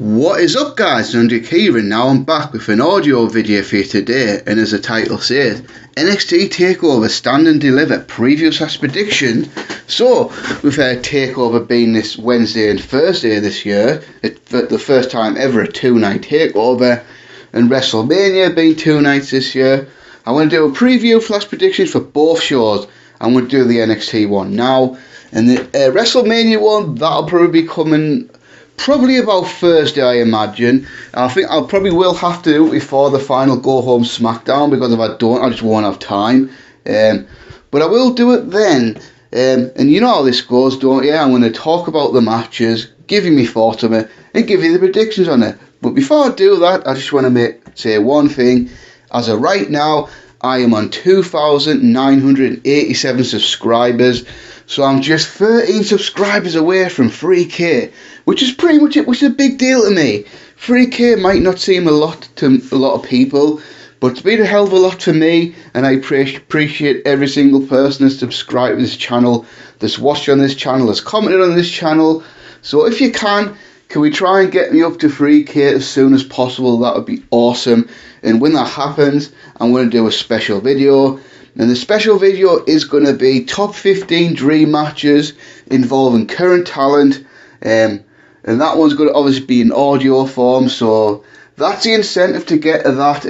What is up, guys? Drake here, and now I'm back with an audio video for you today, and as the title says, NXT Takeover Stand and Deliver preview / prediction. So, with Takeover being this Wednesday and Thursday this year, for the first time ever a 2-night Takeover, and WrestleMania being 2 nights this year, I want to do a preview / predictions for both shows. I'm going to do the NXT one now, and the WrestleMania one, that'll probably be coming probably about Thursday, I imagine. I think I probably will have to do it before the final go home SmackDown, because if I don't, I just won't have time. But I will do it then. And you know how this goes, don't you? I'm going to talk about the matches, give you my thoughts on it, and give you the predictions on it. But before I do that, I just want to say one thing. As of right now, I am on 2,987 subscribers. So I'm just 13 subscribers away from 3K, which is pretty much it, which is a big deal to me. 3K might not seem a lot to a lot of people, but it's been a hell of a lot for me, and I appreciate every single person that's subscribed to this channel, that's watched on this channel, that's commented on this channel. So if you can we try and get me up to 3K as soon as possible? That would be awesome. And when that happens, I'm going to do a special video. And the special video is going to be top 15 dream matches involving current talent. And that one's going to obviously be in audio form. So that's the incentive to get to that.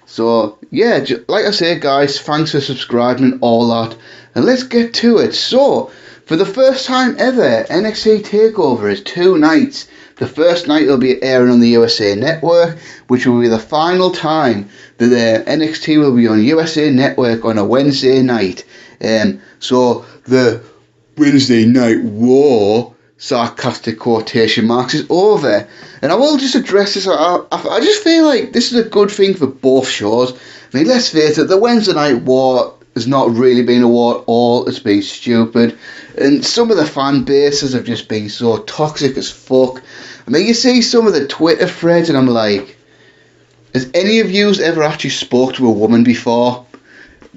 So yeah, like I say, guys, thanks for subscribing and all that. And let's get to it. So, for the first time ever, NXT Takeover is 2 nights. The first night will be airing on the USA Network, which will be the final time that NXT will be on USA Network on a Wednesday night. So the Wednesday Night War, sarcastic quotation marks, is over. And I will just address this. I just feel like this is a good thing for both shows. I mean, let's face it, the Wednesday Night War has not really been a war at all. It's been stupid. And some of the fan bases have just been so toxic as fuck. I mean, you see some of the Twitter threads and I'm like, has any of you ever actually spoke to a woman before?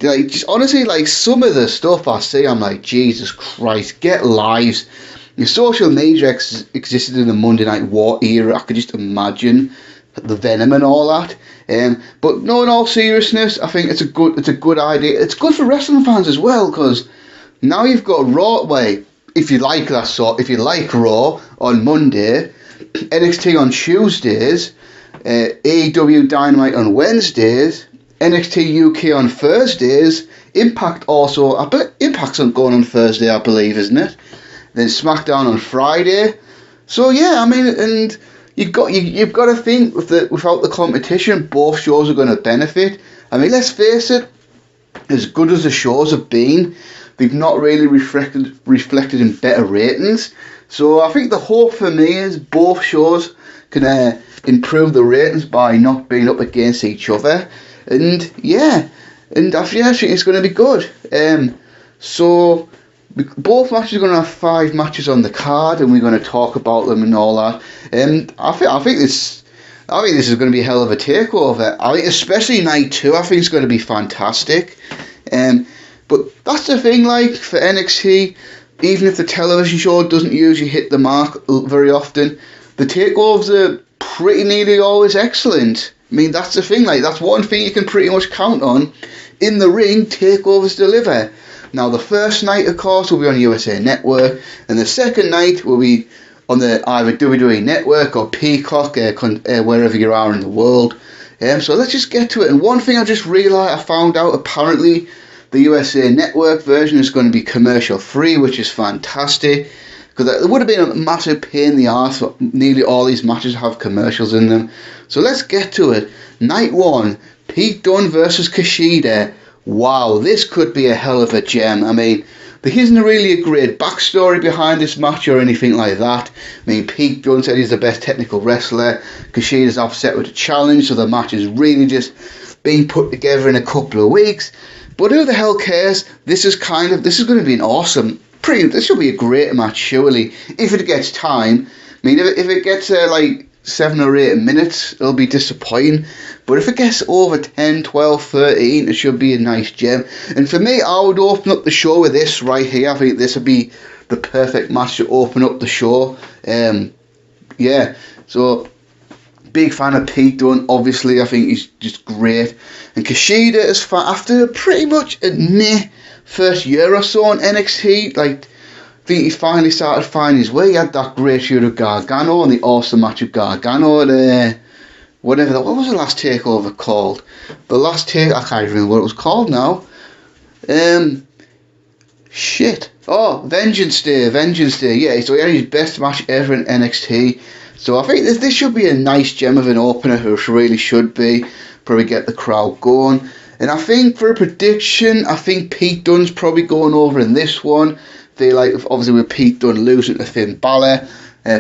Like, just honestly, like, some of the stuff I see, I'm like, Jesus Christ, get lives. Your social media existed in the Monday Night War era. I could just imagine the venom and all that. But no, in all seriousness, I think it's a good idea. It's good for wrestling fans as well, because now you've got Raw. Wait, if you like Raw on Monday, NXT on Tuesdays, AEW Dynamite on Wednesdays, NXT UK on Thursdays, Impact also. Impact's going on Thursday, I believe, isn't it? Then SmackDown on Friday. So yeah, I mean, and you've got to think without the competition, both shows are going to benefit. I mean, let's face it, as good as the shows have been, they've not really reflected in better ratings. So I think the hope for me is both shows can improve the ratings by not being up against each other. And yeah, and I think it's going to be good. So both matches are going to have 5 matches on the card, and we're going to talk about them and all that. And I think this is going to be a hell of a takeover. I think especially night 2, I think it's going to be fantastic. But that's the thing, like, for NXT, even if the television show doesn't usually hit the mark very often, the takeovers are pretty nearly always excellent. I mean, that's the thing, like, that's one thing you can pretty much count on. In the ring, takeovers deliver. Now, the first night, of course, will be on USA Network, and the second night will be on the either WWE Network or Peacock, wherever you are in the world. So let's just get to it. And one thing I just realised, I found out, apparently the USA Network version is going to be commercial free, which is fantastic, because it would have been a massive pain in the arse for nearly all these matches have commercials in them. So let's get to it. Night 1, Pete Dunne versus Kashida. Wow, this could be a hell of a gem. I mean, there isn't really a great backstory behind this match or anything like that. I mean, Pete Dunne said he's the best technical wrestler. Kashida's upset with the challenge, so the match is really just being put together in a couple of weeks. But who the hell cares? This is going to be an awesome, this should be a great match, surely, if it gets time. I mean, if it gets like 7 or 8 minutes, it'll be disappointing. But if it gets over 10, 12, 13, it should be a nice gem. And for me, I would open up the show with this right here. I think this would be the perfect match to open up the show. yeah, so big fan of Pete Dunne. Obviously, I think he's just great. And Kashida is after pretty much a meh first year or so on NXT. Like, I think he finally started finding his way. He had that great shoot of Gargano and the awesome match of Gargano at what was the last takeover called? The last I can't remember what it was called now. Shit. Oh, Vengeance Day. Yeah, so he had his best match ever in NXT. So I think this should be a nice gem of an opener, which really should be. Probably get the crowd going. And I think for a prediction, I think Pete Dunne's probably going over in this one. They obviously with Pete Dunne losing to Finn Balor.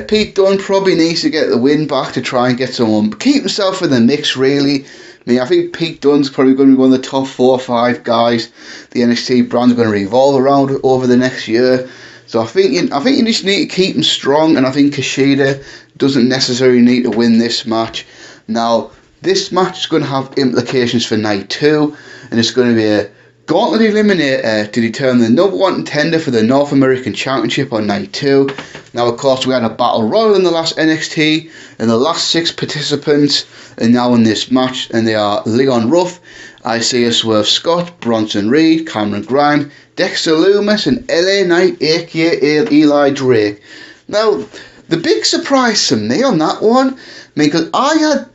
Pete Dunne probably needs to get the win back to try and get someone, keep himself in the mix really. I think Pete Dunne's probably going to be one of the top 4 or 5 guys the NXT brand's going to revolve around over the next year. So I think you just need to keep him strong, and I think Kashida doesn't necessarily need to win this match. Now, this match is going to have implications for night 2, and it's going to be a gauntlet eliminator to determine the number 1 contender for the North American Championship on night 2. Now, of course, we had a battle royal in the last NXT, and the last 6 participants are now in this match, and they are Leon Ruff, Isaiah Swerve Scott, Bronson Reed, Cameron Grimes, Dexter Lumis, and LA Knight, aka Eli Drake. Now, the big surprise to me on that one, because I had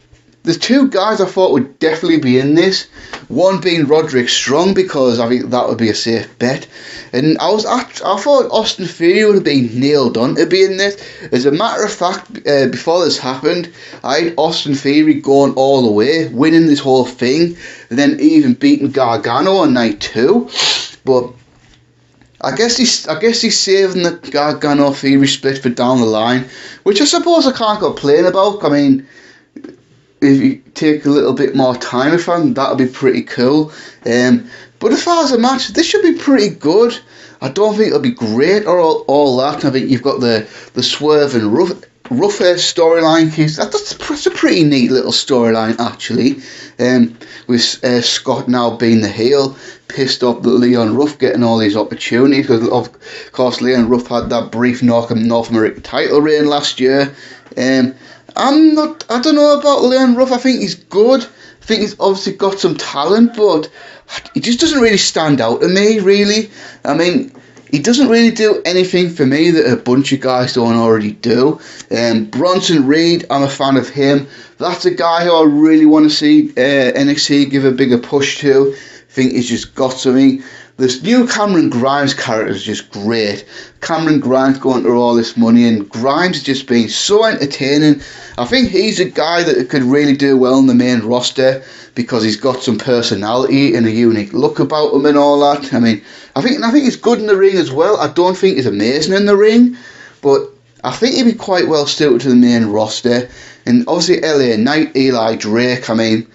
the 2 guys I thought would definitely be in this. One being Roderick Strong, because I think that would be a safe bet. And I thought Austin Theory would have been nailed on to be in this. As a matter of fact, before this happened, I had Austin Theory going all the way, winning this whole thing, and then even beating Gargano on night 2. But I guess he's saving the Gargano Theory split for down the line, which I suppose I can't complain about. I mean, if you take a little bit more time with him, that'll be pretty cool. But as far as a match, this should be pretty good. I don't think it'll be great or all that. I think you've got the Swerve and Rougher storyline. That's a pretty neat little storyline, actually. With Scott now being the heel, pissed off that Leon Ruff getting all these opportunities, because of course Leon Ruff had that brief North American title reign last year. I don't know about Leon Ruff. I think he's good. I think he's obviously got some talent, but he just doesn't really stand out to me, really. I mean, he doesn't really do anything for me that a bunch of guys don't already do. Bronson Reed, I'm a fan of him. That's a guy who I really want to see NXT give a bigger push to. I think he's just got something. This new Cameron Grimes character is just great. Cameron Grimes going through all this money, and Grimes has just been so entertaining. I think he's a guy that could really do well in the main roster, because he's got some personality and a unique look about him and all that. I mean, I think he's good in the ring as well. I don't think he's amazing in the ring, but I think he'd be quite well suited to the main roster. And obviously LA Knight, Eli Drake, I mean,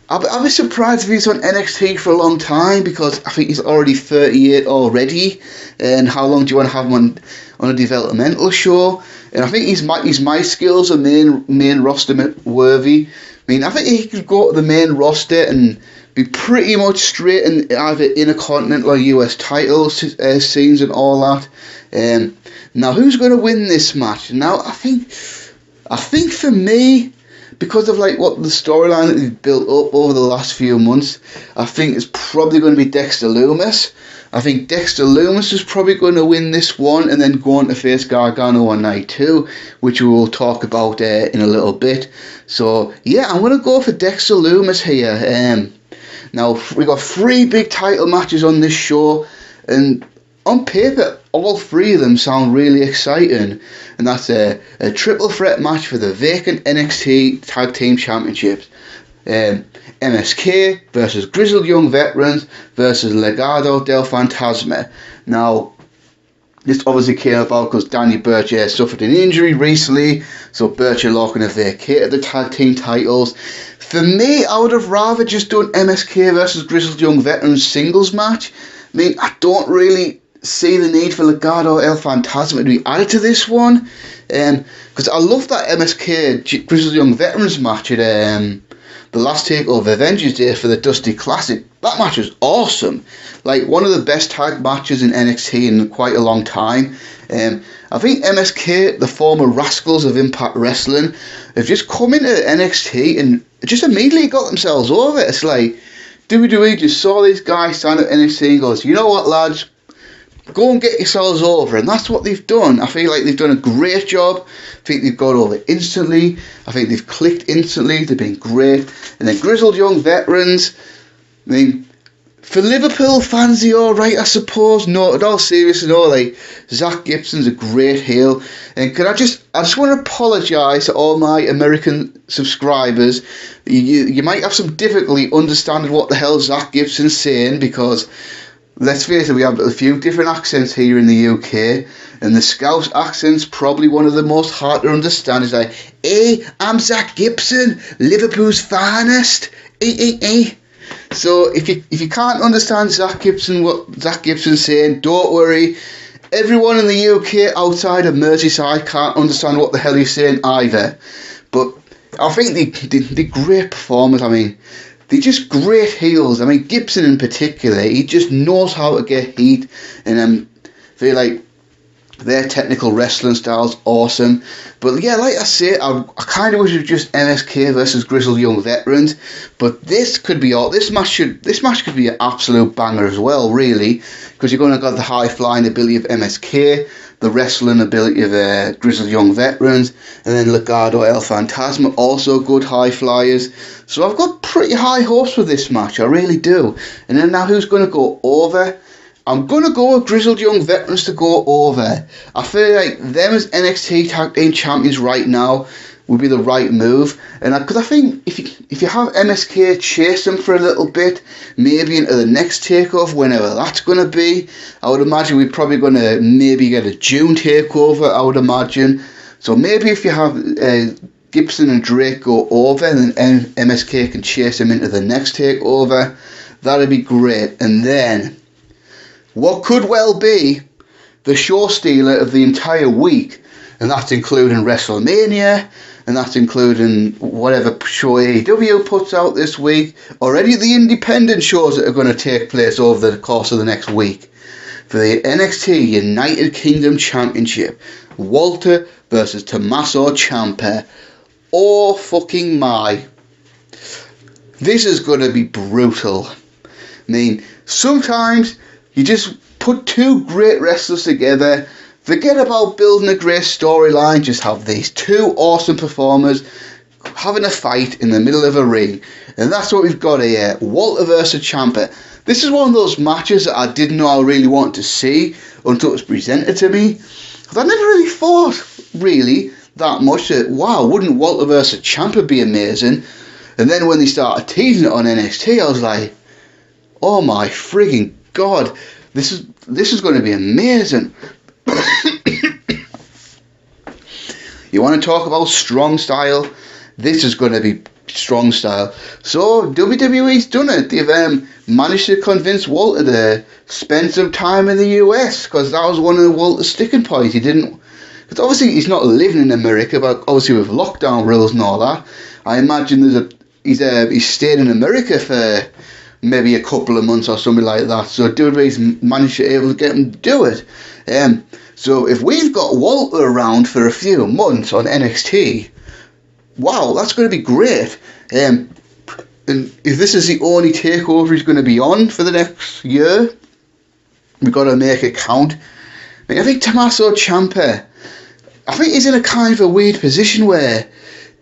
I'll be surprised if he's on NXT for a long time, because I think he's already 38 already. And how long do you want to have him on a developmental show? And I think his my skills are main roster worthy. I mean, I think he could go to the main roster and be pretty much straight in either Intercontinental or US titles scenes and all that. Now, who's going to win this match? Now, I think for me, because of what the storyline that they've built up over the last few months, I think it's probably going to be Dexter Lumis. I think Dexter Lumis is probably going to win this one and then go on to face Gargano on night 2, which we will talk about in a little bit. So yeah, I'm going to go for Dexter Lumis here. Now, we got 3 big title matches on this show, and on paper, all 3 of them sound really exciting. And that's a triple threat match for the vacant NXT Tag Team Championships. MSK versus Grizzled Young Veterans versus Legado del Fantasma. Now, this obviously came about because Danny Burch suffered an injury recently, so Burch and Lorcan have vacated the tag team titles. For me, I would have rather just done MSK versus Grizzled Young Veterans singles match. I mean, I don't really see the need for Legado del Fantasma to be added to this one, because I love that MSK Grizzled Young Veterans match at the last takeover Avengers Day for the Dusty Classic. That match was awesome. One of the best tag matches in NXT in quite a long time. I think MSK, the former Rascals of Impact Wrestling, have just come into NXT and just immediately got themselves over. It's like WWE just saw these guys stand at NXT and goes, you know what, lads, go and get yourselves over. And that's what they've done. I feel like they've done a great job. I think they've got over instantly. I think they've clicked instantly. They've been great. And then grizzled young veterans, I mean, for Liverpool fans, they're alright, I suppose. No, in all seriousness, no, like, Zach Gibson's a great heel. And I just want to apologise to all my American subscribers. You might have some difficulty understanding what the hell Zach Gibson's saying, because let's face it, we have a few different accents here in the UK, and the Scouse accent's probably one of the most hard to understand. It's like, hey, I'm Zach Gibson, Liverpool's finest. So if you can't understand what Zach Gibson's saying, don't worry. Everyone in the UK outside of Merseyside can't understand what the hell he's saying either. But I think they're great performers. I mean, they're just great heels. I mean, Gibson in particular, he just knows how to get heat, and I feel like their technical wrestling style's awesome. But yeah, like I say, I kind of wish it was just MSK versus grizzled young veterans. But this could be all. This match could be an absolute banger as well, really, because you're going to got the high flying ability of MSK, the wrestling ability of grizzled young veterans, and then Legado El Fantasma, also good high flyers. So I've got pretty high hopes for this match, I really do. And then now, who's going to go over? I'm going to go with grizzled young veterans to go over. I feel like them as NXT Tag Team Champions right now would be the right move. And because I think if you have MSK chase them for a little bit, maybe into the next takeover, whenever that's going to be, I would imagine we're probably going to maybe get a June takeover, I would imagine. So maybe if you have Gibson and Drake go over, and then MSK can chase them into the next takeover, that'd be great. And then what could well be the show stealer of the entire week, and that's including WrestleMania, and that's including whatever show AEW puts out this week, or any of the independent shows that are going to take place over the course of the next week. For the NXT United Kingdom Championship, Walter versus Tommaso Ciampa. Oh fucking my. This is going to be brutal. I mean, sometimes you just put two great wrestlers together, forget about building a great storyline, just have these two awesome performers having a fight in the middle of a ring. And that's what we've got here, Walter versus Ciampa. This is one of those matches that I didn't know I really wanted to see until it was presented to me. Because I never really thought, really, that much that, wow, wouldn't Walter versus Ciampa be amazing? And then when they started teasing it on NXT, I was like, oh my frigging God, this is going to be amazing. You want to talk about strong style? This is going to be strong style. So WWE's done it. They've managed to convince Walter to spend some time in the US, because that was one of Walter's sticking points. He didn't, because obviously he's not living in America, but obviously with lockdown rules and all that, I imagine he's stayed in America for maybe a couple of months or something like that. So WWE's managed to able to get him to do it. So if we've got Walter around for a few months on NXT, wow, that's going to be great. And if this is the only takeover he's going to be on for the next year, we've got to make it count. I think Tommaso Ciampa, I think he's in a kind of a weird position where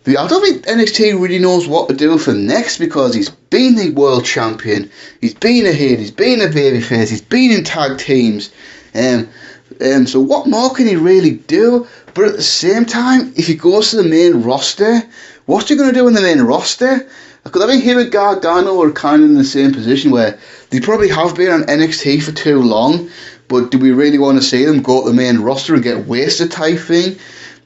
I don't think NXT really knows what to do for next, because he's been the world champion, he's been a heel, he's been a babyface, he's been in tag teams. So what more can he really do? But at the same time, if he goes to the main roster, what's he going to do in the main roster? Because I think him and Gargano are kind of in the same position where they probably have been on NXT for too long, but do we really want to see them go to the main roster and get wasted type thing?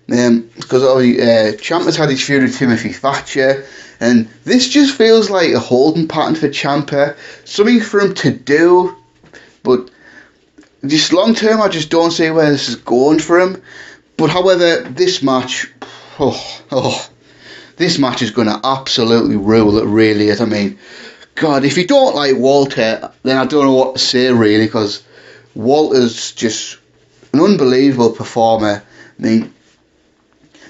Because obviously Ciampa's had his feud with Timothy Thatcher, and this just feels like a holding pattern for Ciampa, something for him to do, but just long term I just don't see where this is going for him. But however, this match, this match is going to absolutely rule it, really. I mean, God, if you don't like Walter, then I don't know what to say, really, because Walter's just an unbelievable performer. I mean,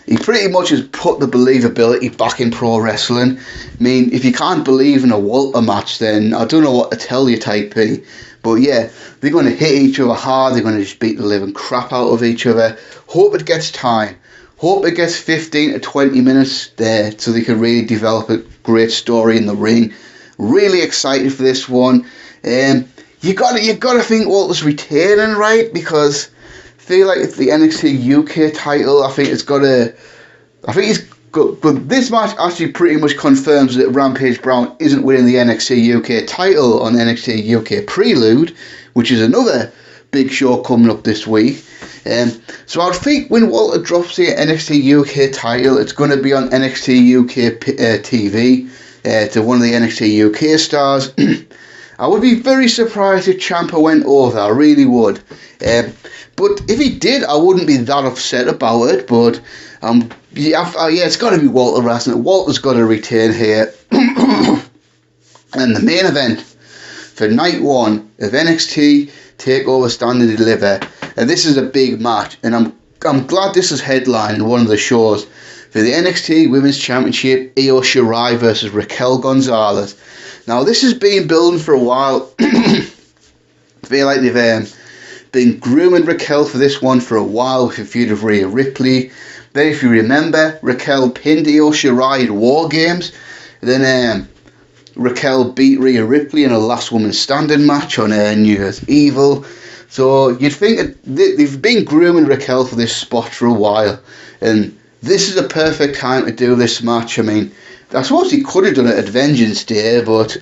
he pretty much has put the believability back in pro wrestling. I mean, if you can't believe in a Walter match, then I don't know what to tell you, Type P. But yeah, they're going to hit each other hard. They're going to just beat the living crap out of each other. Hope it gets time. Hope it gets 15 to 20 minutes there so they can really develop a great story in the ring. Really excited for this one. You gotta think Walter's retaining, right? Because I feel like it's the NXT UK title. I think he's got. But this match actually pretty much confirms that Rampage Brown isn't winning the NXT UK title on NXT UK Prelude, which is another big show coming up this week. So I think when Walter drops the NXT UK title, it's going to be on NXT UK TV to one of the NXT UK stars. I would be very surprised if Champa went over. I really would. But if he did, I wouldn't be that upset about it. But it's got to be Walter Rasmussen. Walter's got to retain here. And the main event for night one of NXT Takeover Stand and Deliver. And this is a big match, and I'm glad this is headlining one of the shows for the NXT Women's Championship, Io Shirai versus Raquel Gonzalez. Now this has been building for a while. I feel like they've been grooming Raquel for this one for a while with a feud of Rhea Ripley. Then, if you remember, Raquel pinned Io Shirai at War Games. Then Raquel beat Rhea Ripley in a Last Woman Standing match on New Year's Evil. So you'd think that they've been grooming Raquel for this spot for a while, and this is a perfect time to do this match. I mean, I suppose he could have done it at Vengeance Day, but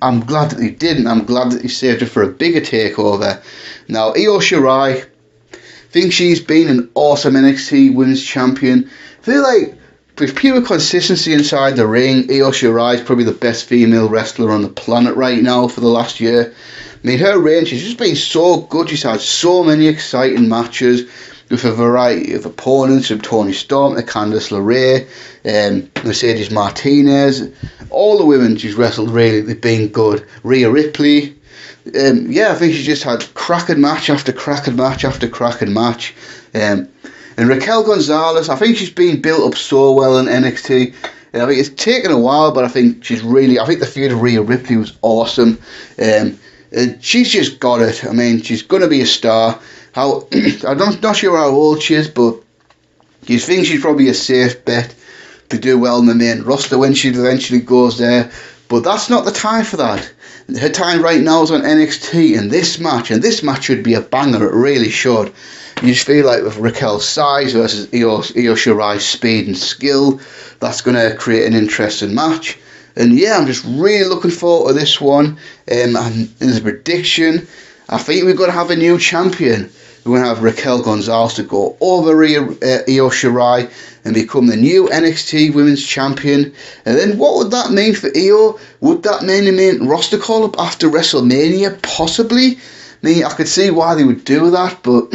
I'm glad that he didn't. I'm glad that he saved it for a bigger takeover. Now, Io Shirai, I think she's been an awesome NXT Women's Champion. I feel like with pure consistency inside the ring, Io Shirai is probably the best female wrestler on the planet right now for the last year. I mean, her range has just been so good. She's had so many exciting matches with a variety of opponents, from Toni Storm to Candice LeRae, Mercedes Martinez. All the women she's wrestled, really, they've been good. Rhea Ripley. I think she's just had cracking match after cracking match after cracking match. And Raquel Gonzalez, I think she's been built up so well in NXT. I think it's taken a while, but I think the feud of Rhea Ripley was awesome. She's just got it. I mean, she's going to be a star. I'm not sure how old she is, but you think she's probably a safe bet to do well in the main roster when she eventually goes there. But that's not the time for that. Her time right now is on NXT in this match, and this match should be a banger. It really should. You just feel like with Raquel's size versus Io Shirai's speed and skill, that's going to create an interesting match. And yeah, I'm just really looking forward to this one. And as a prediction, I think we're going to have a new champion. We're going to have Raquel Gonzalez to go over Io Shirai and become the new NXT Women's Champion. And then what would that mean for Io? Would that mean the main roster call up after WrestleMania? Possibly. I mean, I could see why they would do that, but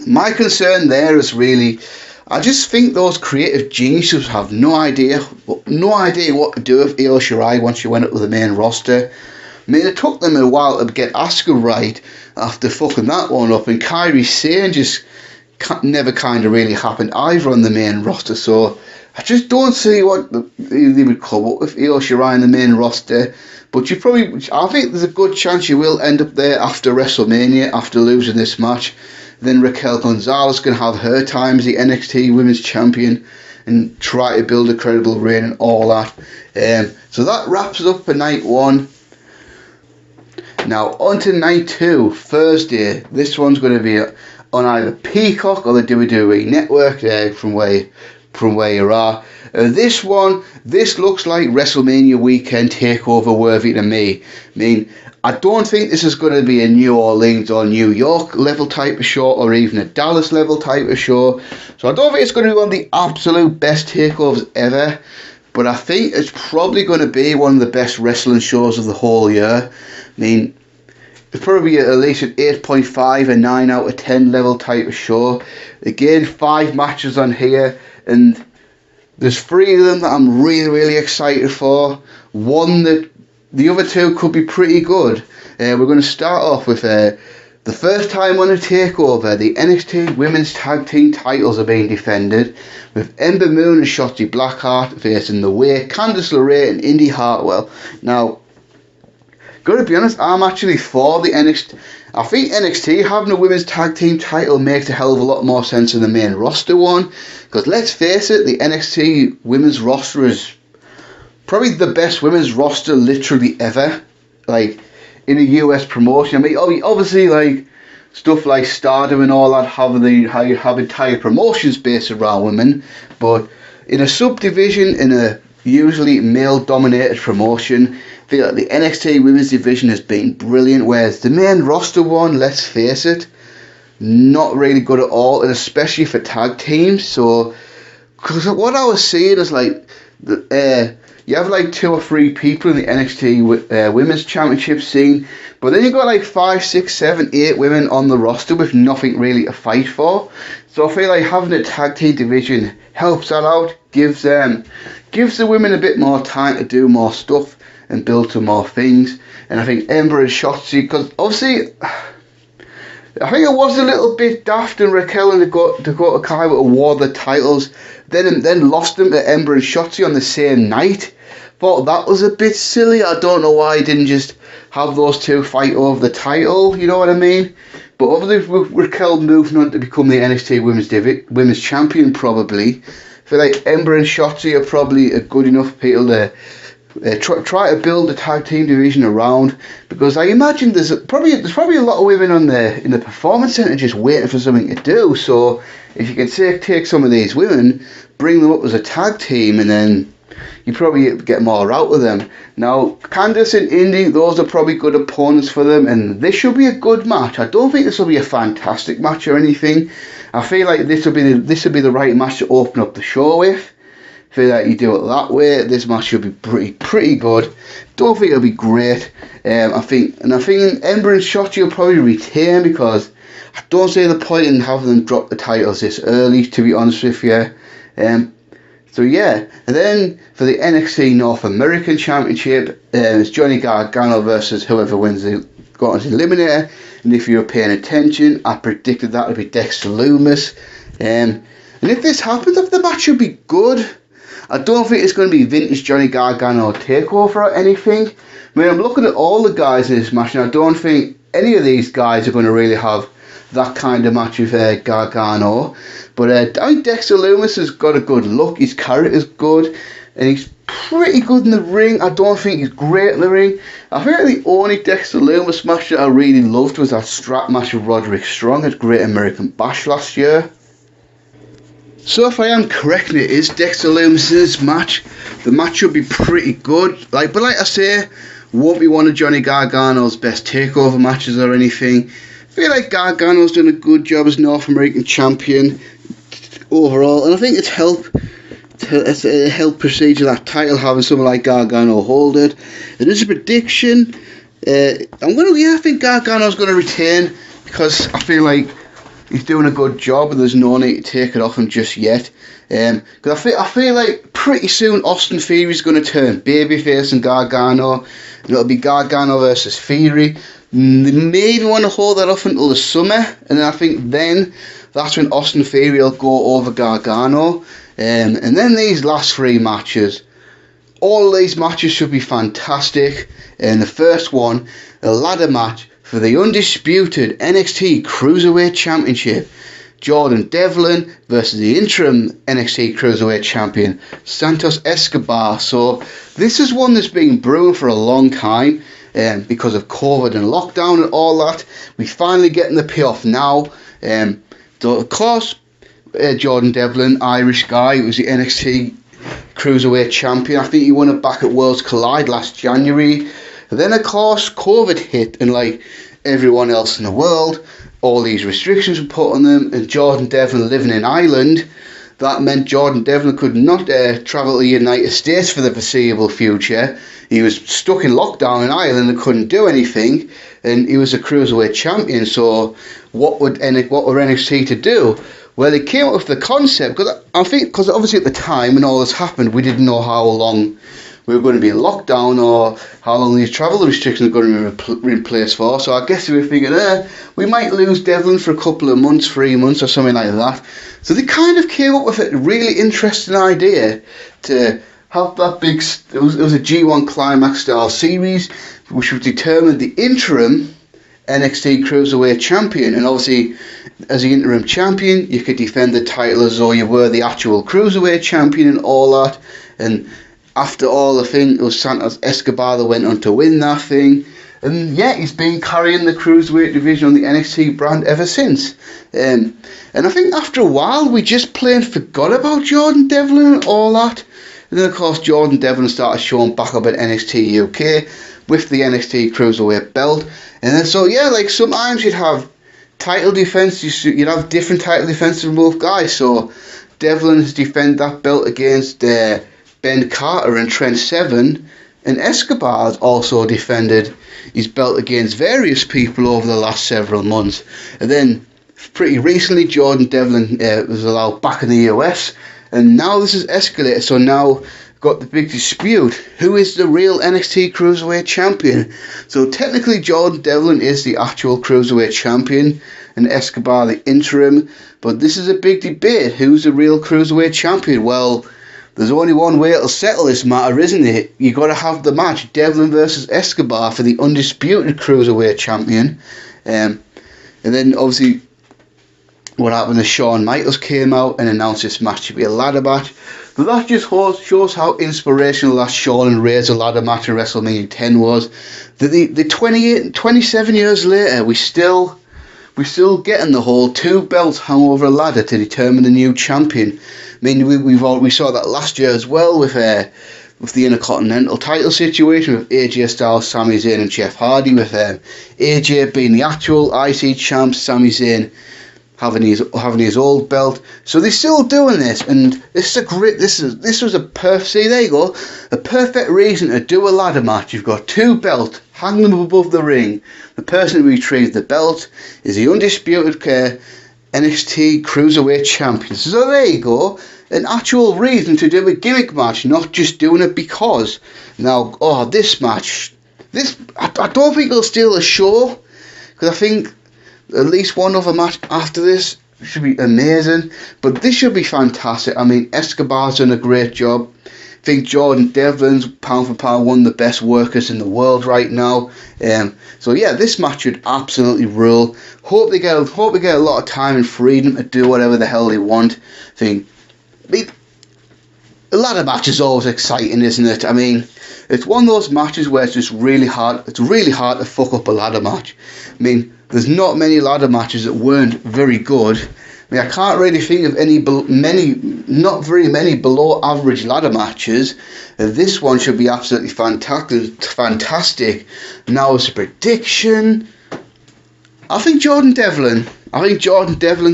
my concern there is really, I just think those creative geniuses have no idea what to do with Io Shirai once she went up to the main roster. I mean, it took them a while to get Asuka right after fucking that one up, and Kairi Sane just never kind of really happened either on the main roster. So I just don't see what they would come up with Io Shirai in the main roster. But I think there's a good chance you will end up there after WrestleMania, after losing this match. Then Raquel Gonzalez can have her time as the NXT Women's Champion and try to build a credible reign and all that. So that wraps it up for night one. Now on to night two, Thursday. This one's going to be on either Peacock or the WWE Network, from where you are. This looks like WrestleMania weekend takeover worthy to me. I mean, I don't think this is going to be a New Orleans or New York level type of show, or even a Dallas level type of show. So I don't think it's going to be one of the absolute best takeovers ever. But I think it's probably going to be one of the best wrestling shows of the whole year. I mean, it's probably at least an 8.5, a 9 out of 10 level type of show. Again, 5 matches on here, and there's 3 of them that I'm really, really excited for. One that the other 2 could be pretty good. We're going to start off with The first time on a takeover, the NXT Women's Tag Team titles are being defended, with Ember Moon and Shotzi Blackheart facing The Way, Candice LeRae and Indy Hartwell. Now, gotta be honest, I'm actually for the NXT. I think NXT having a Women's Tag Team title makes a hell of a lot more sense than the main roster one, because let's face it, the NXT Women's roster is probably the best women's roster literally ever, like, in a US promotion. I mean, obviously, like, stuff like Stardom and all that have entire promotions based around women, but in a subdivision, in a usually male-dominated promotion, I feel like the NXT Women's division has been brilliant, whereas the main roster one, let's face it, not really good at all, and especially for tag teams. So, because what I was seeing is, like, you have like 2 or 3 people in the NXT Women's Championship scene, but then you've got like 5, 6, 7, 8 women on the roster with nothing really to fight for. So I feel like having a tag team division helps that out, gives the women a bit more time to do more stuff and build to more things. And I think Ember and Shotzi, because obviously I think it was a little bit daft and Raquel and Dakota Kai award the titles, then lost them to Ember and Shotzi on the same night. Thought that was a bit silly. I don't know why he didn't just have those 2 fight over the title, you know what I mean? But obviously with Raquel moving on to become the NXT Women's Champion, probably, I feel like Ember and Shotzi are probably a good enough people to try to build the tag team division around, because I imagine there's probably a lot of women in the performance center just waiting for something to do. So if you can take some of these women, bring them up as a tag team, and then you probably get more out of them. Now, Candice and Indy, those are probably good opponents for them, and this should be a good match. I don't think this will be a fantastic match or anything. I feel like this will be the right match to open up the show with. I feel like you do it that way, this match should be pretty good. Don't think it'll be great. I think Ember and Shotzi will probably retain, because I don't see the point in having them drop the titles this early, to be honest with you. So yeah, and then for the NXT North American Championship, it's Johnny Gargano versus whoever wins the Eliminator. And if you were paying attention, I predicted that would be Dexter Lumis. And if this happens, the match should be good. I don't think it's going to be vintage Johnny Gargano takeover or anything. I mean, I'm looking at all the guys in this match, and I don't think any of these guys are going to really have that kind of match with Gargano. But I think Dexter Lumis has got a good look. His character's good, and he's pretty good in the ring. I don't think he's great in the ring. I think the only Dexter Lumis match that I really loved was that strap match with Roderick Strong at Great American Bash last year. So if I am correct, it is Dexter Lumis' match. The match should be pretty good. But like I say, won't be one of Johnny Gargano's best takeover matches or anything. I feel like Gargano's done a good job as North American champion overall, and I think it's a help procedure that title having someone like Gargano hold it. It is a prediction. I think Gargano's going to retain, because I feel like he's doing a good job and there's no need to take it off him just yet. Because I feel like pretty soon Austin Theory's going to turn babyface and Gargano, and it'll be Gargano versus Theory. They may even want to hold that off until the summer, and then I think that's when Austin Theory will go over Gargano. And then these last 3 matches, all of these matches should be fantastic. And the first one, a ladder match for the undisputed NXT Cruiserweight Championship. Jordan Devlin versus the interim NXT Cruiserweight Champion, Santos Escobar. So this is one that's been brewing for a long time. Because of COVID and lockdown and all that, we finally getting the payoff now. Of course, Jordan Devlin, Irish guy, who was the NXT Cruiserweight Champion. I think he won it back at Worlds Collide last January. And then, of course, COVID hit, and like everyone else in the world, all these restrictions were put on them, and Jordan Devlin living in Ireland, that meant Jordan Devlin could not travel to the United States for the foreseeable future. He was stuck in lockdown in Ireland and couldn't do anything, and he was a Cruiserweight champion. So what were NXT to do? Well, they came up with the concept, because obviously at the time when all this happened, we didn't know how long we were going to be in lockdown or how long these travel restrictions are going to be in place for. So I guess we were thinking, we might lose Devlin for a couple of months, 3 months or something like that. So they kind of came up with a really interesting idea to have that big, it was a G1 Climax style series which would determine the interim NXT Cruiserweight champion. And obviously, as the interim champion, you could defend the title as though you were the actual Cruiserweight champion and all that. And after all, the thing, it was Santos Escobar that went on to win that thing. And yeah, he's been carrying the Cruiserweight division on the NXT brand ever since. And I think after a while, we just plain forgot about Jordan Devlin and all that. And then, of course, Jordan Devlin started showing back up at NXT UK with the NXT Cruiserweight belt. And then, so yeah, like sometimes you'd have title defense, you'd have different title defenses from both guys. So Devlin has defended that belt against Ben Carter and Trent Seven, and Escobar has also defended his belt against various people over the last several months. And then pretty recently, Jordan Devlin was allowed back in the US, and now this has escalated. So now got the big dispute: who is the real NXT Cruiserweight champion? So technically, Jordan Devlin is the actual Cruiserweight champion, and Escobar the interim. But this is a big debate: who's the real Cruiserweight champion? Well, there's only one way it'll settle this matter, isn't it? You got to have the match, Devlin versus Escobar, for the undisputed Cruiserweight champion. And then obviously, what happened is Shawn Michaels came out and announced this match to be a ladder match. But that just shows how inspirational that Shawn and Razor ladder match at WrestleMania 10 was. The 27 years later, we still getting the whole 2 belts hung over a ladder to determine the new champion. I mean, we saw that last year as well with the Intercontinental title situation with AJ Styles, Sami Zayn and Jeff Hardy, with AJ being the actual IC champ, Sami Zayn having his old belt. So they're still doing this, and this was a perfect reason to do a ladder match. You've got 2 belts, hang them above the ring. The person who retrieves the belt is the undisputed NXT Cruiserweight champion. So there you go, an actual reason to do a gimmick match, not just doing it because. Now, this match, I don't think it'll steal the show, because I think at least one other match after this should be amazing, but this should be fantastic. I mean, Escobar's done a great job. I think Jordan Devlin's pound for pound one of the best workers in the world right now. So yeah, this match should absolutely rule. Hope they get a lot of time and freedom to do whatever the hell they want. A ladder match is always exciting, isn't it? I mean, it's one of those matches where it's just really hard. It's really hard to fuck up a ladder match. I mean, there's not many ladder matches that weren't very good. I mean, I can't really think of not very many below average ladder matches. This one should be absolutely fantastic. Now as a prediction, I think Jordan Devlin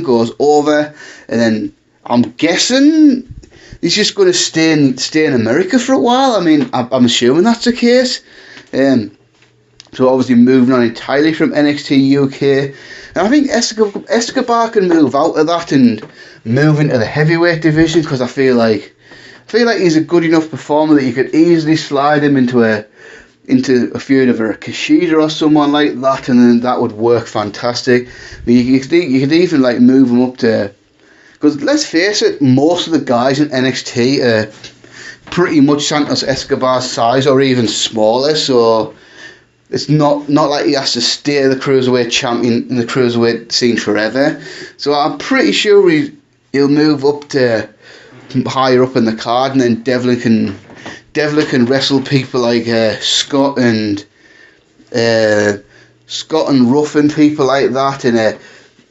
goes over, and then I'm guessing he's just going to stay in America for a while. I mean, I'm assuming that's the case. So obviously moving on entirely from NXT UK. And I think Escobar can move out of that and move into the heavyweight division, because I feel like he's a good enough performer that you could easily slide him into a feud of a Kashida or someone like that, and then that would work fantastic. I mean, you could even like move him up to, because let's face it, most of the guys in NXT are pretty much Santos Escobar's size or even smaller, so it's not like he has to stay the Cruiserweight champion in the Cruiserweight scene forever. So I'm pretty sure he'll move up to higher up in the card, and then Devlin can wrestle people like Scott and Ruff and people like that. And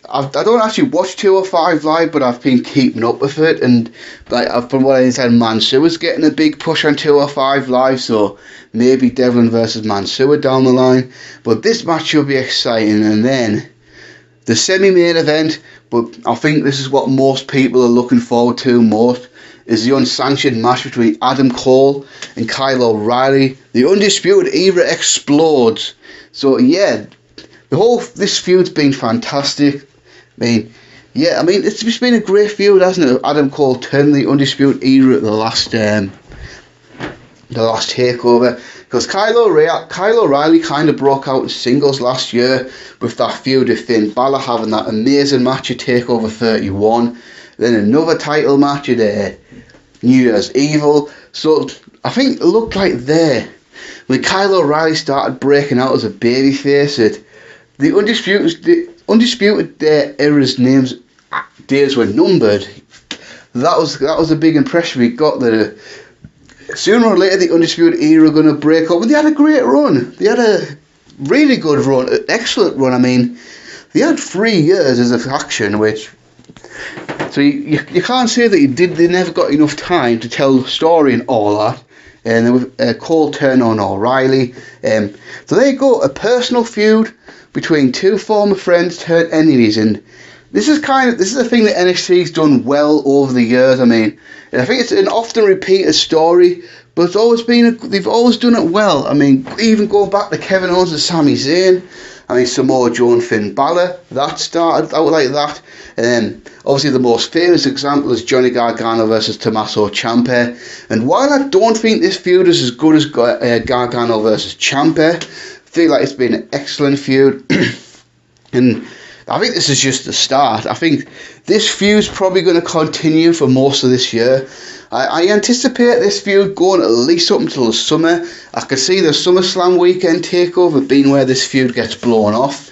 I don't actually watch 205 Live, but I've been keeping up with it, and like from what I said, Mansoor's getting a big push on 205 Live, so maybe Devlin versus Mansoor down the line. But this match should be exciting, and then the semi-main event, but I think this is what most people are looking forward to most, is the unsanctioned match between Adam Cole and Kyle O'Reilly. The Undisputed Era explodes. So yeah, this feud's been fantastic. I mean, it's just been a great feud, hasn't it? Adam Cole turning the Undisputed Era at the the last takeover, because Kyle O'Reilly kind of broke out in singles last year with that feud with Finn Balor, having that amazing match at Takeover 31, then another title match at New Year's Evil. So I think it looked like there, when Kyle O'Reilly started breaking out as a babyface, the undisputed era's days were numbered. That was a big impression we got, that sooner or later the Undisputed Era were going to break up. And they had a great run. They had a really good run, an excellent run. I mean, they had 3 years as a faction, which... So you can't say that they never got enough time to tell the story and all that. And then with Cole turn on O'Reilly. So there you go, a personal feud between two former friends turned enemies. And this is a thing that NXT's done well over the years. I mean, I think it's an often repeated story, but they've always done it well. I mean, even going back to Kevin Owens and Sami Zayn, I mean, Samoa Joe and Finn Balor, that started out like that. Obviously the most famous example is Johnny Gargano versus Tommaso Ciampa. And while I don't think this feud is as good as Gargano versus Ciampa, I feel like it's been an excellent feud. And I think this is just the start. I think this feud's probably going to continue for most of this year. I anticipate this feud going at least up until the summer. I could see the SummerSlam weekend takeover being where this feud gets blown off.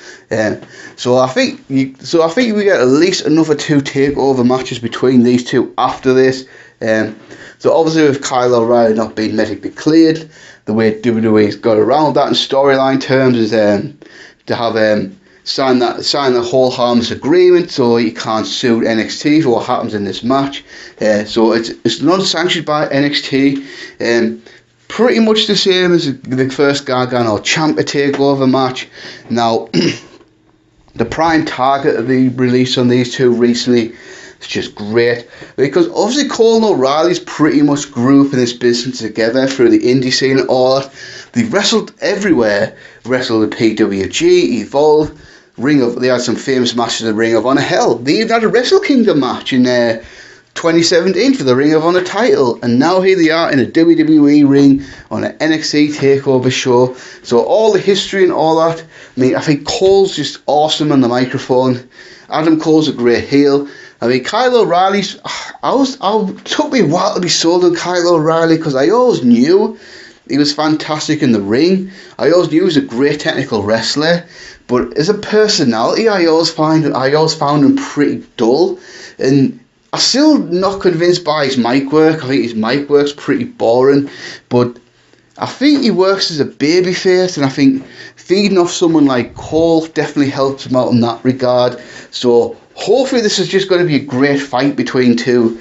So I think we get at least another 2 takeover matches between these two after this. So obviously with Kyle O'Reilly not being medically cleared, the way WWE's got around that in storyline terms is to have sign the whole harmless agreement so you can't sue NXT for what happens in this match. So it's not sanctioned by NXT. Pretty much the same as the first Gargano Ciampa takeover match. Now, the prime target of the release on these two recently is just great, because obviously Cole and O'Reilly's pretty much grew up in this business together through the indie scene and all that. They wrestled everywhere. Wrestled in PWG, Evolve, they had some famous matches in Ring of Honor. Hell, they even had a Wrestle Kingdom match in 2017 for the Ring of Honor title, and now here they are in a WWE ring on an NXT Takeover show. So all the history and all that. I mean, I think Cole's just awesome on the microphone. Adam Cole's a great heel. I mean, Kyle O'Reilly's... It took me a while to be sold on Kyle O'Reilly, because I always knew he was fantastic in the ring. I always knew he was a great technical wrestler. But as a personality, I always found him pretty dull. And I'm still not convinced by his mic work. I think his mic work's pretty boring. But I think he works as a babyface, and I think feeding off someone like Cole definitely helps him out in that regard. So hopefully this is just going to be a great fight between two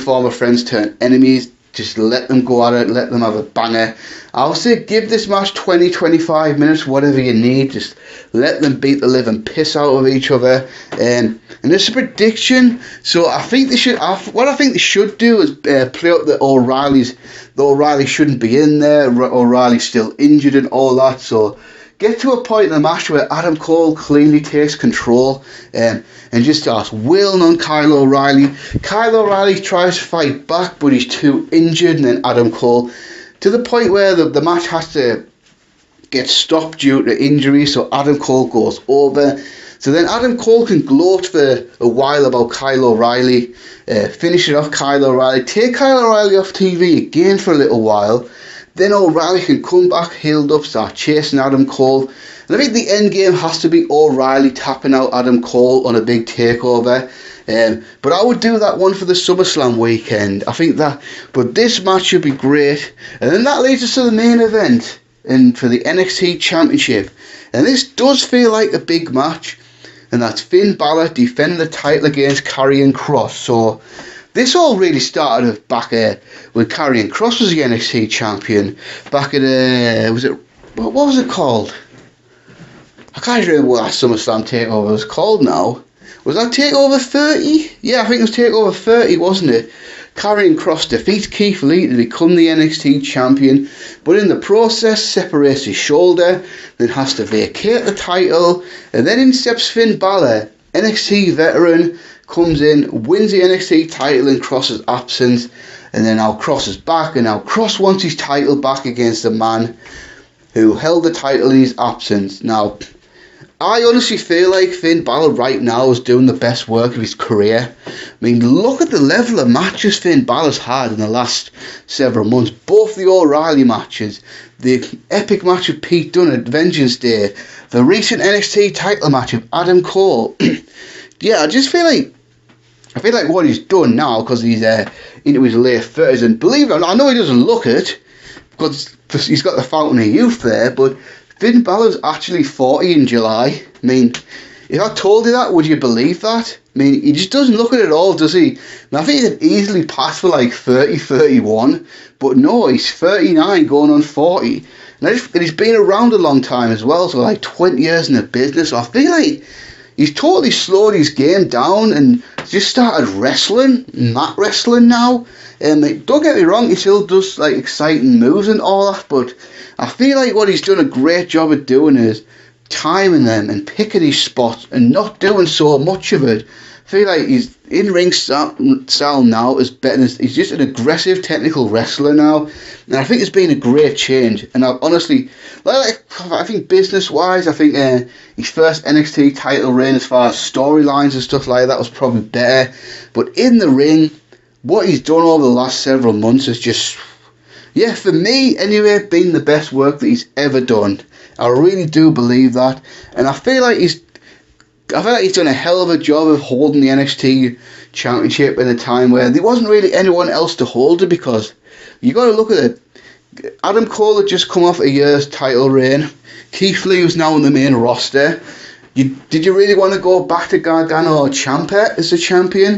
former friends turned enemies. Just let them go at it, let them have a banger. I'll say give this match 20-25 minutes, whatever you need. Just let them beat the living piss out of each other. And it's a prediction. So I think they should. What I think they should do is play up the O'Reilly shouldn't be in there. O'Reilly's still injured and all that. So get to a point in the match where Adam Cole cleanly takes control and just starts wailing on Kyle O'Reilly. Kyle O'Reilly tries to fight back, but he's too injured, and then Adam Cole, to the point where the match has to get stopped due to injury, so Adam Cole goes over. So then Adam Cole can gloat for a while about Kyle O'Reilly, finish it off Kyle O'Reilly, take Kyle O'Reilly off TV again for a little while. Then O'Reilly can come back healed up, start chasing Adam Cole. And I think the end game has to be O'Reilly tapping out Adam Cole on a big takeover. But I would do that one for the SummerSlam weekend. I think that. But this match should be great. And then that leads us to the main event and for the NXT Championship. And this does feel like a big match. And that's Finn Balor defending the title against Karrion Kross. So this all really started back when Karrion Kross was the NXT champion. Back at what was it called? I can't remember what that SummerSlam takeover was called now. Was that Takeover 30? Yeah, I think it was Takeover 30, wasn't it? Karrion Kross defeats Keith Lee to become the NXT champion, but in the process separates his shoulder, then has to vacate the title, and then in steps Finn Balor, NXT veteran, comes in, wins the NXT title in Kross's absence, and then now Cross is back, and now Cross wants his title back against the man who held the title in his absence. Now, I honestly feel like Finn Balor right now is doing the best work of his career. I mean, look at the level of matches Finn Balor's had in the last several months. Both the O'Reilly matches, the epic match with Pete Dunne at Vengeance Day, the recent NXT title match with Adam Cole. Yeah, I feel like what he's done now, because he's into his late 30s, and believe it or not, I know he doesn't look it, because he's got the fountain of youth there, but Finn Balor's actually 40 in July. I mean, if I told you that, would you believe that? I mean, he just doesn't look it at all, does he? And I think he could easily pass for like 30, 31, but no, he's 39 going on 40. And he's been around a long time as well, so like 20 years in the business. So I feel like he's totally slowed his game down and just started wrestling, mat wrestling now. Don't get me wrong, he still does like exciting moves and all that, but I feel like what he's done a great job at doing is timing them and picking his spots and not doing so much of it. I feel like his in-ring style now is better. He's just an aggressive technical wrestler now, and I think it's been a great change. And I honestly, I think business-wise, I think his first NXT title reign as far as storylines and stuff like that was probably better. But in the ring, what he's done over the last several months is just, yeah, for me anyway, been the best work that he's ever done. I really do believe that, and I feel like he's done a hell of a job of holding the NXT Championship at a time where there wasn't really anyone else to hold it, because you got to look at it. Adam Cole had just come off a year's title reign. Keith Lee was now on the main roster. Did you really want to go back to Gargano or Champa as the champion?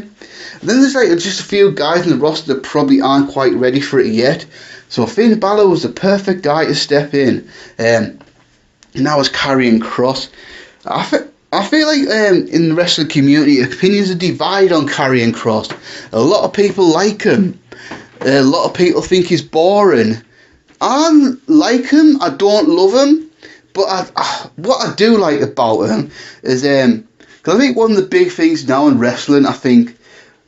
And then there's like just a few guys in the roster that probably aren't quite ready for it yet. So Finn Balor was the perfect guy to step in. And now it's Karrion Kross. I feel like in the rest of the community, opinions are divided on Karrion Kross. A lot of people like him. A lot of people think he's boring. I like him. I don't love him. But what I do like about him is, because I think one of the big things now in wrestling, I think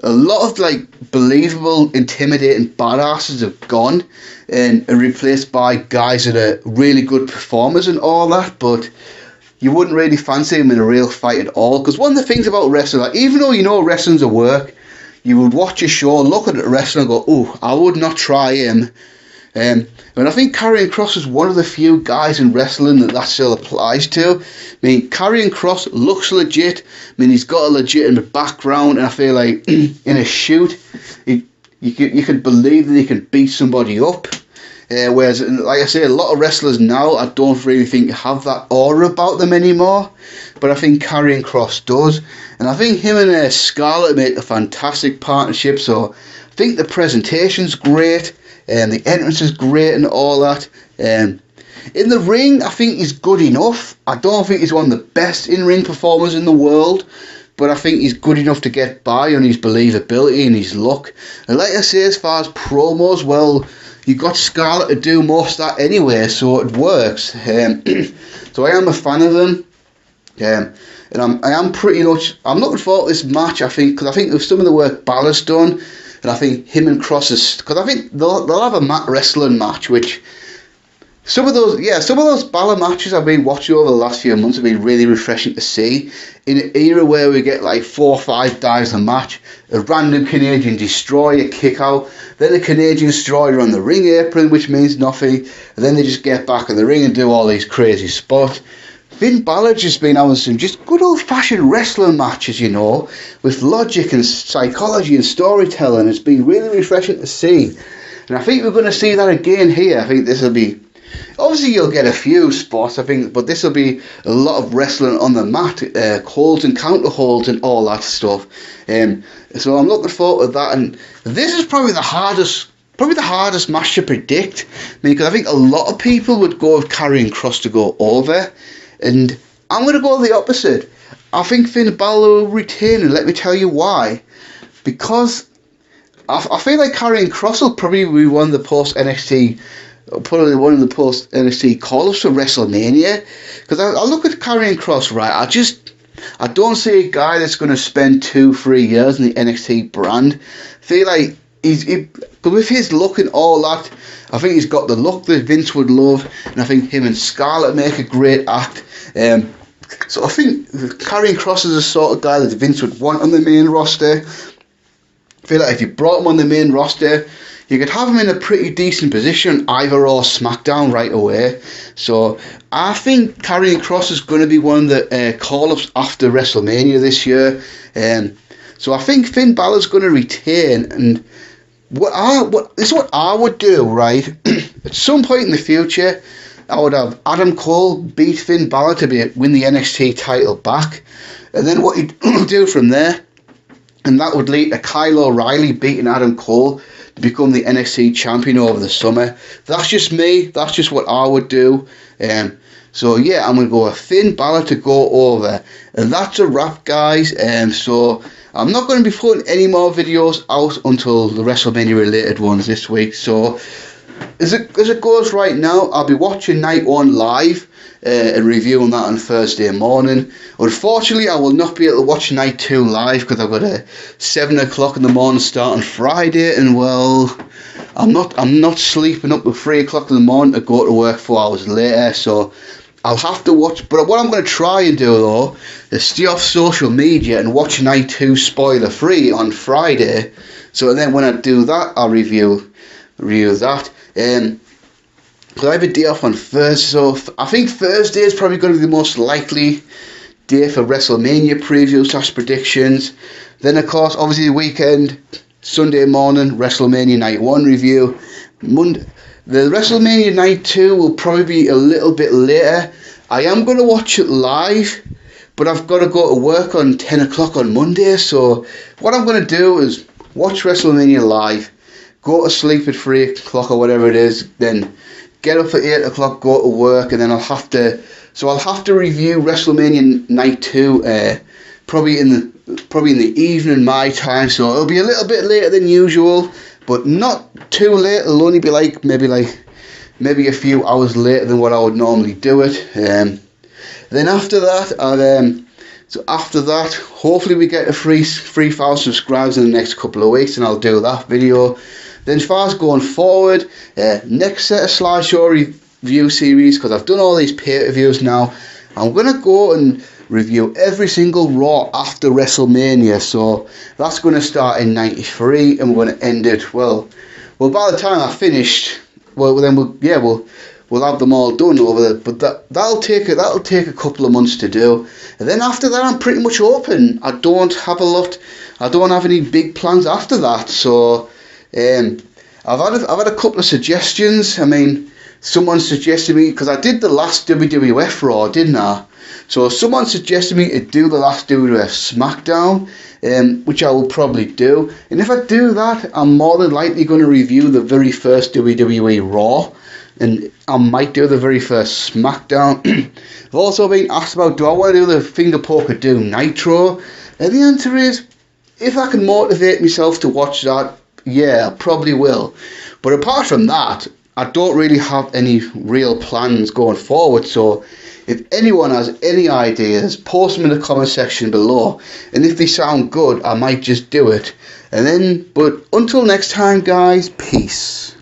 a lot of like believable, intimidating badasses have gone and are replaced by guys that are really good performers and all that, but you wouldn't really fancy him in a real fight at all. Because one of the things about wrestling, like, even though you know wrestling's a work, you would watch a show, look at a wrestler and go, oh, I would not try him. And I think Karrion Kross is one of the few guys in wrestling that still applies to. I mean, Karrion Kross looks legit. I mean, he's got a legitimate background, and I feel like in a shoot, you could believe that he can beat somebody up. Whereas, like I say, a lot of wrestlers now, I don't really think have that aura about them anymore. But I think Karrion Kross does. And I think him and Scarlett make a fantastic partnership. So I think the presentation's great. And the entrance is great and all that. In the ring, I think he's good enough. I don't think he's one of the best in-ring performers in the world, but I think he's good enough to get by on his believability and his look. And like I say, as far as promos, well, you got Scarlett to do most of that anyway, so it works. So I am a fan of them. And I am pretty much, I'm looking forward to this match, I think, because I think with some of the work Balor's done, and I think him and Kross is, because I think they'll have a mat wrestling match, which some of those Balor matches I've been watching over the last few months have been really refreshing to see. In an era where we get like 4 or 5 dives a match, a random Canadian destroyer kick out, then a Canadian destroyer on the ring apron, which means nothing, and then they just get back in the ring and do all these crazy spots. Finn Balor just been having some just good old-fashioned wrestling matches, you know, with logic and psychology and storytelling. It's been really refreshing to see. And I think we're going to see that again here. I think this will be... Obviously, you'll get a few spots, I think, but this will be a lot of wrestling on the mat, holds and counter holds and all that stuff. So I'm looking forward to that. And this is probably the hardest match to predict. I mean, because I think a lot of people would go with Karrion Kross to go over. And I'm going to go the opposite. I think Finn Balor will retain, and let me tell you why. Because I feel like Karrion Kross will probably be one of the post-NXT call-ups for WrestleMania. Because I look at Karrion Kross, right, I don't see a guy that's going to spend 2-3 years in the NXT brand. I feel like But with his look and all that, I think he's got the look that Vince would love, and I think him and Scarlett make a great act. So I think Karrion Kross is the sort of guy that Vince would want on the main roster. I feel like if you brought him on the main roster, you could have him in a pretty decent position, either Raw or SmackDown right away. So I think Karrion Kross is going to be one of the call-ups after WrestleMania this year. So I think Finn Balor's going to retain, and this is what I would do, right? At some point in the future, I would have Adam Cole beat Finn Balor to win the NXT title back, and then what he'd do from there, and that would lead to Kyle O'Reilly beating Adam Cole to become the NXT champion over the summer. That's just me. That's just what I would do. So yeah, I'm going to go with Finn Balor to go over. And that's a wrap, guys. So I'm not going to be putting any more videos out until the WrestleMania related ones this week. So as it goes right now, I'll be watching Night 1 live and reviewing that on Thursday morning. Unfortunately, I will not be able to watch Night 2 live because I've got a 7 o'clock in the morning start on Friday, and well, I'm not sleeping up at 3 o'clock in the morning to go to work 4 hours later, so I'll have to watch. But what I'm going to try and do though is stay off social media and watch Night 2 spoiler free on Friday. So then when I do that, I'll review that. Because I have a day off on Thursday, so I think Thursday is probably going to be the most likely day for WrestleMania previews / predictions. Then of course, obviously the weekend, Sunday morning, WrestleMania Night 1 review. The WrestleMania Night 2 will probably be a little bit later. I am going to watch it live, but I've got to go to work on 10 o'clock on Monday, so what I'm going to do is watch WrestleMania live, go to sleep at 3 o'clock or whatever it is, then get up at 8 o'clock, go to work, and then I'll have to review WrestleMania Night 2 probably in the evening my time, so it'll be a little bit later than usual, but not too late. It'll only be maybe a few hours later than what I would normally do it. Then after that, hopefully we get to 3,000 subscribers in the next couple of weeks, and I'll do that video. Then as far as going forward, next set of slideshow review series, because I've done all these pay-per-views now, I'm going to go and review every single Raw after WrestleMania. So that's going to start in 93, and we're going to end it, well by the time I finished, we'll have them all done over there, but that'll take a couple of months to do. And then after that, I'm pretty much open. I don't have any big plans after that, so I've had a couple of suggestions. I mean, someone suggested me, because I did the last WWF Raw, didn't I? So someone suggested me to do the last WWF SmackDown, which I will probably do. And if I do that, I'm more than likely going to review the very first WWE Raw, and I might do the very first SmackDown. I've also been asked about, do I want to do the Finger Poker Doom Nitro? And the answer is, if I can motivate myself to watch that, yeah, I probably will. But apart from that, I don't really have any real plans going forward. So if anyone has any ideas, post them in the comment section below. And if they sound good, I might just do it. But until next time, guys, peace.